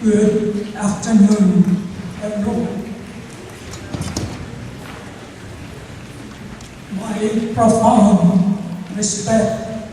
Good afternoon, everyone. My profound respect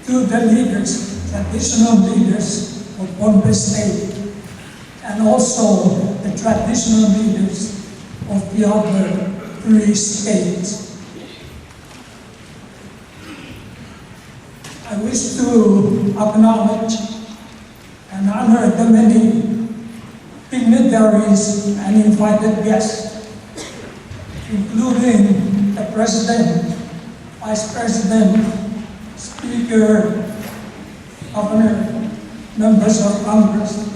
to the leaders, traditional leaders of Pohnpei State, and also the traditional leaders of the other 3 states. I wish to acknowledge and honor the many dignitaries and invited guests, including the President, Vice President, Speaker, Governor, members of Congress,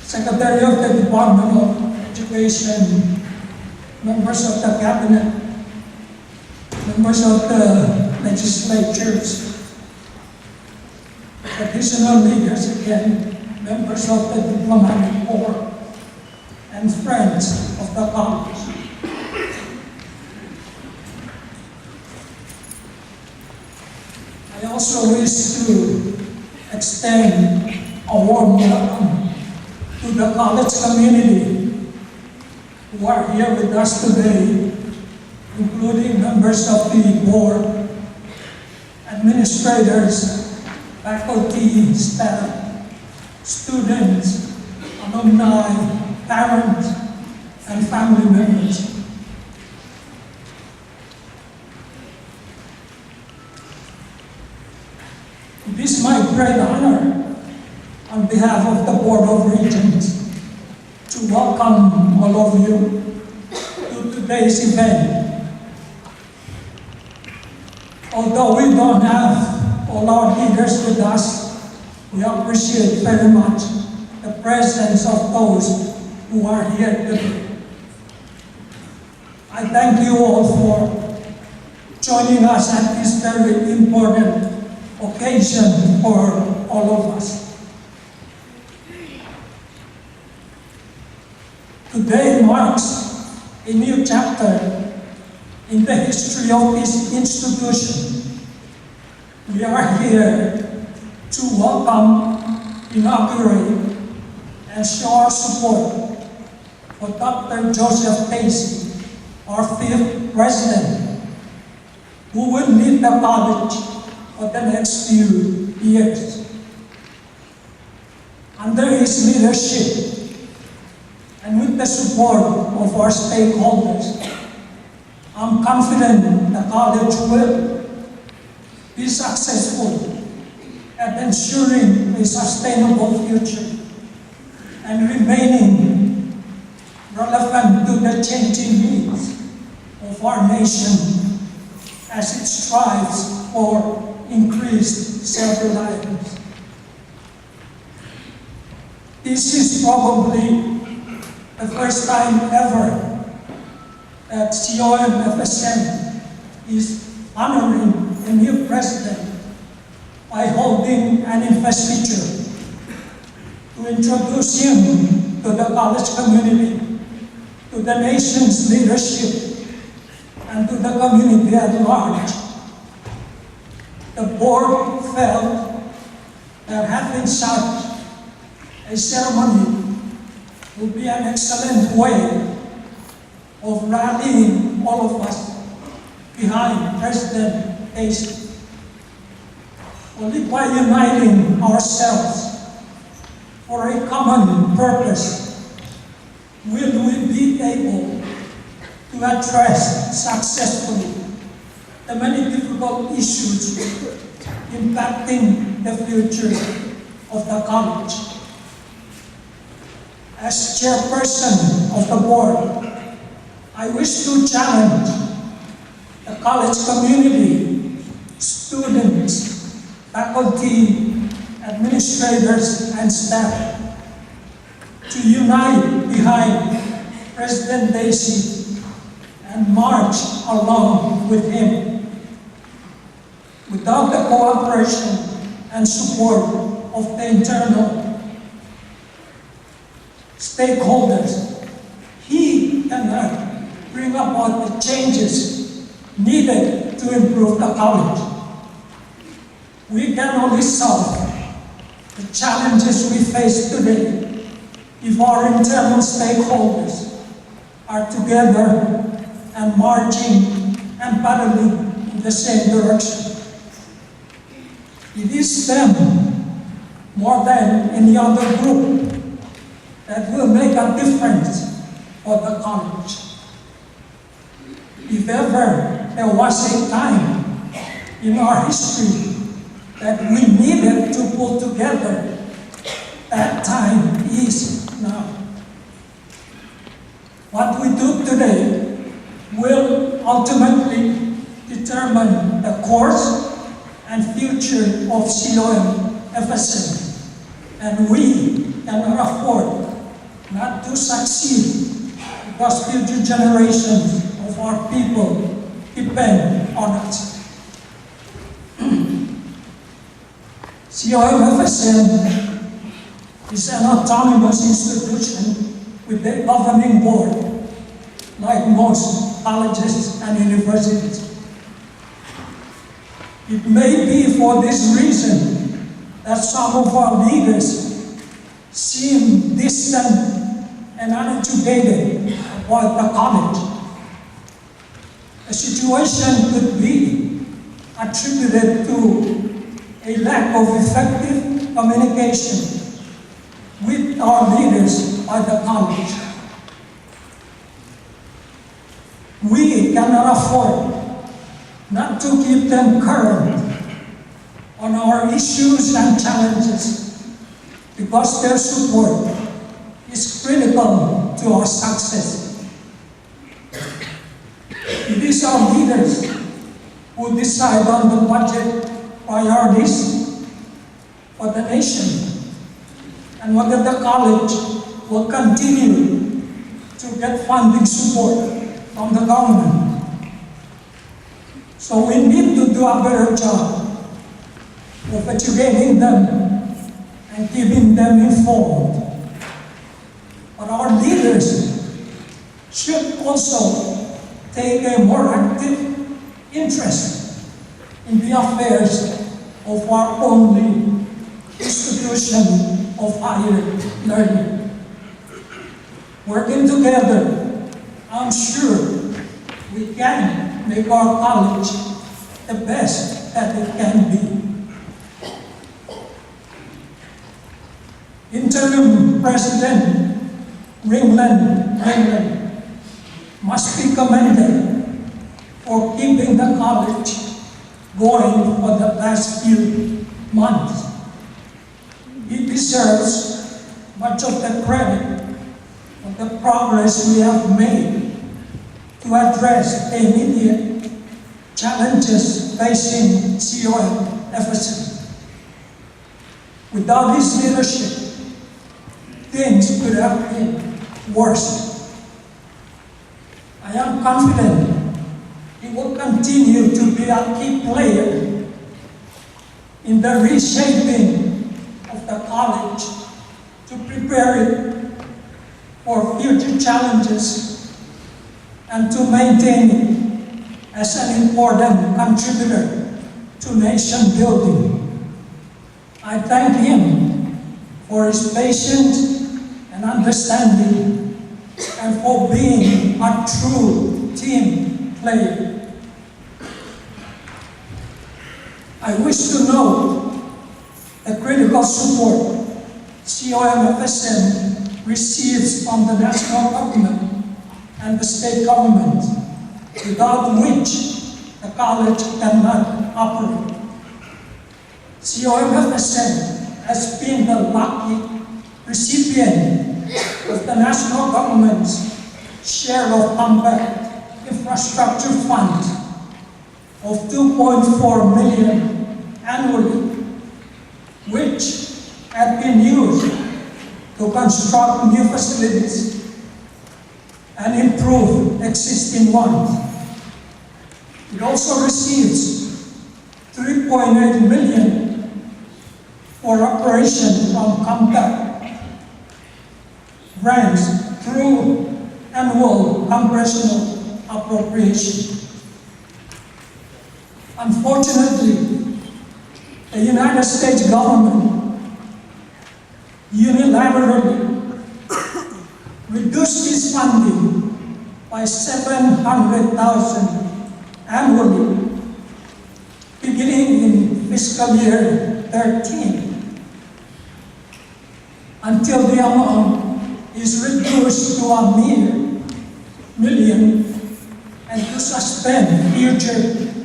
Secretary of the Department of Education, members of the Cabinet, members of the legislatures, traditional leaders again, members of the diplomatic corps, and friends of the college. I also wish to extend a warm welcome to the college community who are here with us today, including members of the board, administrators, faculty, staff, students, alumni, parents, and family members. It is my great honor, on behalf of the Board of Regents, to welcome all of you to today's event. Although we don't have all our leaders with us, we appreciate very much the presence of those who are here today. I thank you all for joining us at this very important occasion for all of us. Today marks a new chapter in the history of this institution. We are here to welcome, inaugurate, and show our support for Dr. Joseph Pacey, our 5th president, who will lead the college for the next few years. Under his leadership, and with the support of our stakeholders, I'm confident the college will be successful at ensuring a sustainable future and remaining relevant to the changing needs of our nation as it strives for increased self-reliance. This is probably the first time ever that COMFSM is honoring a new president by holding an investiture to introduce him to the college community, to the nation's leadership, and to the community at large. The board felt that having such a ceremony would be an excellent way of rallying all of us behind President Pacey. Only by uniting ourselves for a common purpose will we be able to address successfully the many difficult issues impacting the future of the college. As chairperson of the board, I wish to challenge the college community, students, faculty, administrators, and staff to unite behind President Pacey and march along with him. Without the cooperation and support of the internal stakeholders, he cannot bring about the changes needed to improve the college. We can only solve the the challenges we face today if our internal stakeholders are together and marching and paddling in the same direction. It is them, more than any other group, that will make a difference for the college. If ever there was a time in our history that we needed to pull together, that time is now. What we do today will ultimately determine the course and future of COM-FSM, and we cannot afford not to succeed because future generations of our people depend on it. COM-FSM is an autonomous institution with a governing board, like most colleges and universities. It may be for this reason that some of our leaders seem distant and uneducated about the college. The situation could be attributed to a lack of effective communication with our leaders by the college. We cannot afford not to keep them current on our issues and challenges because their support is critical to our success. It is our leaders who decide on the budget priorities for the nation and whether the college will continue to get funding support from the government. So we need to do a better job of educating them and keeping them informed. But our leaders should also take a more active interest in the affairs of our only institution of higher learning. Working together, I'm sure we can make our college the best that it can be. Interim President Ringland must be commended for keeping the college going for the past few months. He deserves much of the credit for the progress we have made to address the immediate challenges facing COM-FSM. Without his leadership, things could have been worse. I am confident he will continue to be a key player in the reshaping of the college to prepare it for future challenges and to maintain it as an important contributor to nation building. I thank him for his patience and understanding and for being a true team player. I wish to note the critical support COM-FSM receives from the national government and the state government, without which the college cannot operate. COM-FSM has been the lucky recipient of the national government's share of Compact Infrastructure Fund of $2.4 million annually, which had been used to construct new facilities and improve existing ones. It also receives $3.8 million for operation from Compact grants through annual congressional appropriation. Unfortunately, the United States government unilaterally reduced its funding by $700,000 annually, beginning in fiscal year 13, until the amount is reduced to a mere million, and to suspend future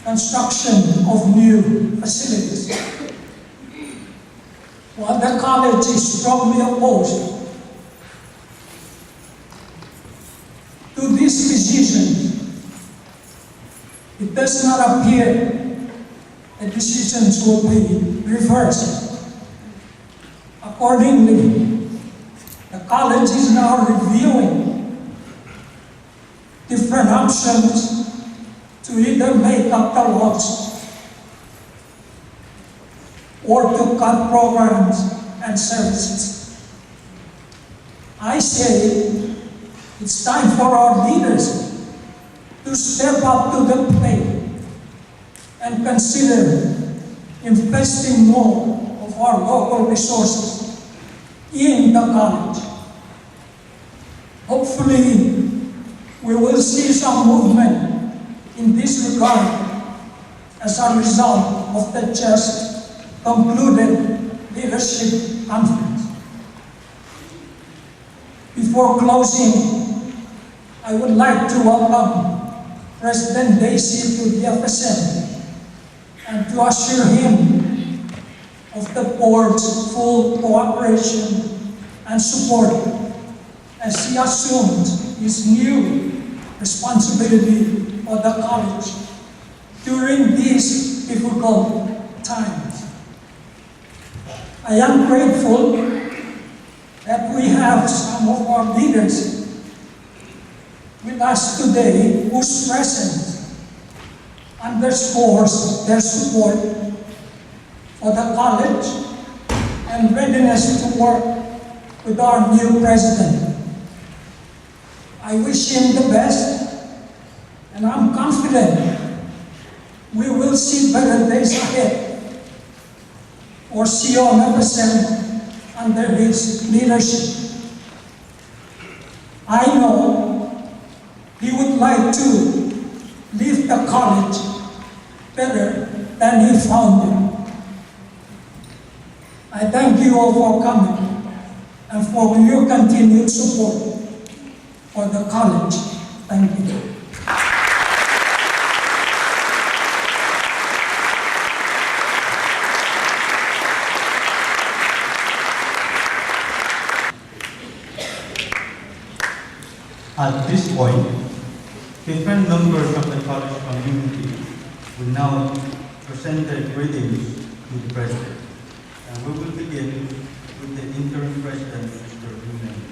construction of new facilities. While the college is strongly opposed to this decision, it does not appear the decisions will be reversed. Accordingly, the college is now reviewing different options to either make up the loss or to cut programs and services. I say it's time for our leaders to step up to the plate and consider investing more of our local resources in the college. Hopefully, we will see some movement in this regard as a result of the just concluded leadership conference. Before closing, I would like to welcome President Daisy to the FSM and to assure him of the board's full cooperation and support as he assumes his new responsibility for the college during these difficult times. I am grateful that we have some of our leaders with us today whose presence underscores their support for the college and readiness to work with our new president. I wish him the best, and I'm confident we will see better days ahead for COM FSM under his leadership. I know he would like to leave the college better than he found it. I thank you all for coming and for your continued support for the college. Thank you. At this point, different members of the college community will now present their greetings to the President. And we will begin with the interim President, Mr. Bruno.